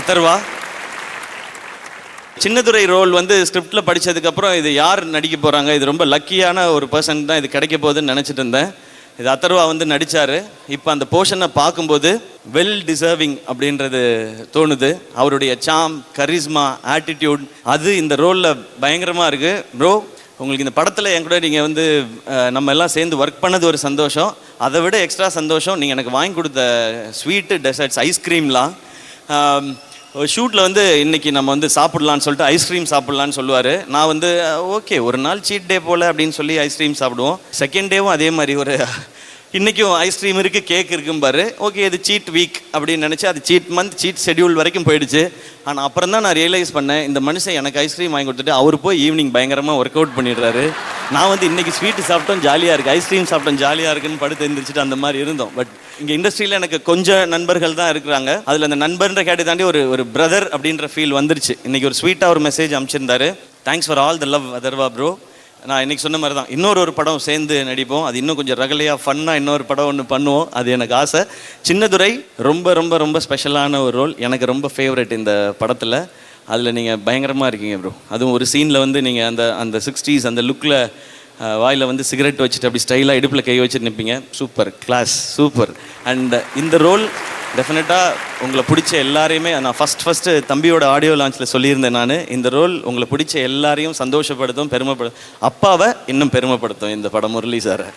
Atharva. Chinnadurai role வந்து ஸ்கிரிப்டில் படித்ததுக்கப்புறம் இது யார் நடிக்க போகிறாங்க, இது ரொம்ப லக்கியான ஒரு பர்சன் தான் இது கிடைக்க போகுதுன்னு நினச்சிட்டு இருந்தேன். இது அதர்வா வந்து நடித்தார். இப்போ அந்த போர்ஷனை பார்க்கும்போது வெல் டிசர்விங் அப்படின்றது தோணுது. அவருடைய சாம், கரிஸ்மா, ஆட்டிடியூட் அது இந்த ரோலில் பயங்கரமாக இருக்குது. ப்ரோ, உங்களுக்கு இந்த படத்தில் என் கூட நீங்கள் வந்து நம்ம எல்லாம் சேர்ந்து ஒர்க் பண்ணது ஒரு சந்தோஷம். அதை விட எக்ஸ்ட்ரா சந்தோஷம் நீங்கள் எனக்கு வாங்கி கொடுத்த ஸ்வீட்டு, டெசர்ட்ஸ், ஐஸ்கிரீம்லாம். ஷூட்டில் வந்து இன்றைக்கி நம்ம வந்து சாப்பிட்லான்னு சொல்லிட்டு ஐஸ்கிரீம் சாப்பிட்லான்னு சொல்லுவார். நான் வந்து ஓகே ஒரு நாள் சீட் டே போல் அப்படின்னு சொல்லி ஐஸ்கிரீம் சாப்பிடுவோம். செகண்ட் டேவும் அதே மாதிரி ஒரு இன்றைக்கும் ஐஸ்கிரீம் இருக்குது, கேக் இருக்கும் பாரு. ஓகே இது சீட் வீக் அப்படின்னு நினச்சி அது சீட் மந்த், சீட் ஷெட்யூல் வரைக்கும் போயிடுச்சு. ஆனால் அப்புறம் தான் நான் ரியலைஸ் பண்ணேன், இந்த மனுஷன் எனக்கு ஐஸ்கிரீம் வாங்கி கொடுத்துட்டு அவர் போய் ஈவினிங் பயங்கரமாக ஒர்க் அவுட் பண்ணிடுறாரு. நான் வந்து இன்றைக்கி ஸ்வீட்டு சாப்பிட்டோம் ஜாலியாக இருக்குது, ஐஸ்கிரீம் சாப்பிட்டோம் ஜாலியாக இருக்குன்னு படுத்து எழுந்திரிச்சிட்டு அந்த மாதிரி இருந்தோம். பட் இங்கே இண்டஸ்ட்ரியில் எனக்கு கொஞ்சம் நண்பர்கள் தான் இருக்கிறாங்க. அதில் அந்த நண்பர்ன்ற கேட்டு தாண்டி ஒரு பிரதர் அப்படின்ற ஃபீல் வந்துருச்சு. இன்றைக்கி ஒரு ஸ்வீட்டாக ஒரு மெசேஜ் அனுப்பிச்சிருந்தாரு. Thanks for all the love Atharva bro. நான் இன்றைக்கி சொன்ன மாதிரி தான் இன்னொரு படம் சேர்ந்து நடிப்போம். அது இன்னும் கொஞ்சம் ரகலையாக ஃபன்னாக இன்னொரு படம் ஒன்று பண்ணுவோம். அது எனக்கு ஆசை. சின்னதுரை ரொம்ப ரொம்ப ரொம்ப ஸ்பெஷலான ஒரு ரோல், எனக்கு ரொம்ப ஃபேவரட் இந்த படத்தில். அதில் நீங்கள் பயங்கரமாக இருக்கீங்க ப்ரோ. அதுவும் ஒரு சீனில் வந்து நீங்கள் அந்த 60s அந்த லுக்கில் வாயில் வந்து சிகரெட் வச்சுட்டு அப்படி ஸ்டைலாக இடுப்பில் கை வச்சுட்டு நிற்பீங்க. Super class, super. அண்ட் இந்த ரோல் டெஃபினட்டாக உங்களை பிடிச்ச எல்லாரையுமே, நான் ஃபஸ்ட்டு தம்பியோட ஆடியோ லான்ச்சில் சொல்லியிருந்தேன், நான் இந்த ரோல் உங்களை பிடிச்ச எல்லாரையும் சந்தோஷப்படுத்தும், பெருமைப்படுத்தும், அப்பாவை இன்னும் பெருமைப்படுத்தும் இந்த படம் முரளி சாரை.